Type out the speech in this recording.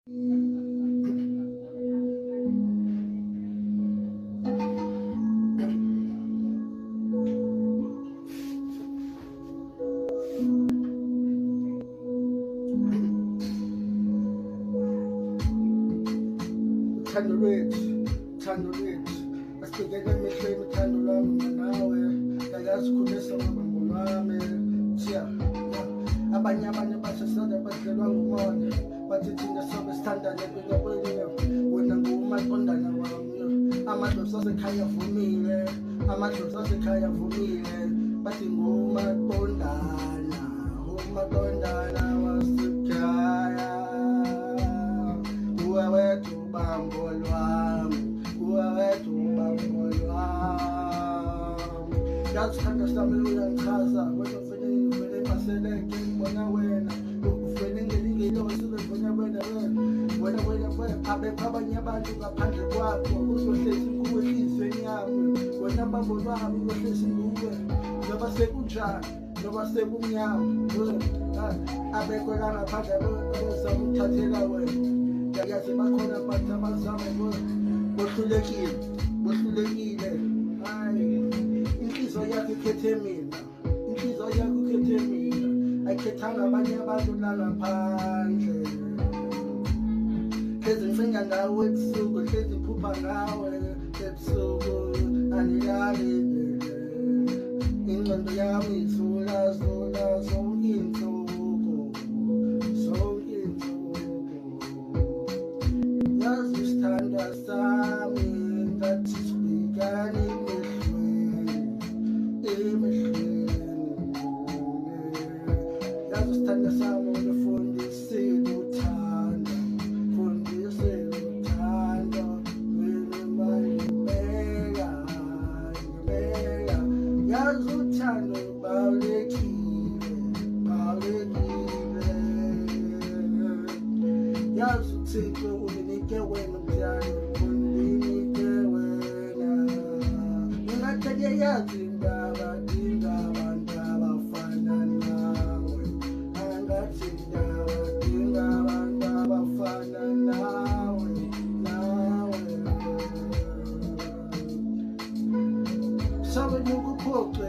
Thando lwethu asibhekele emehlweni uthando lwami nawe ngayasikhulisa ngabambo lwami abanye bashasana badlelwa ngumona bathi thina sobe sithandane kwingabonye wena ngumaqondana wami amadlozi asekhaya avumile bathi ngumaqondana wasekhaya uwe wethu bambo lwami yathanda sami uyangichaza wena vele maseleke ngibona wena uvele ngelingelosi ubona wena abekho abanye abantu ngaphandle kwakho uzohlezi kuwe enhlizweni yami wena bambo lwami uzohlezi kuwe noba sekunjani noba sekumnyama abekho la ngaphandle abazama ukuthathela wena yazi bakhona abantu abazama bohlulekile hayi inhliziyo yakho ikhethe mina ayikhethanga abanye abantu la ngaphandle hlezi ngicinga ngawe ebusuku hlezi ngiphupha ngawe ebusuku anilali ingqondo yami izula zonke insuku yazi isithandwa sami ngathi sibhekane emehlweni yazi isithandwa sami ungifundisile uthando ngibeka yazi uthando balekile yazi uThixo unginike wena umdlalo unginike wena ngingatheke yazi indaba dinga abantu abafana nawe angathi indaba dinga abantu abafana nawe sabe nokuphoxa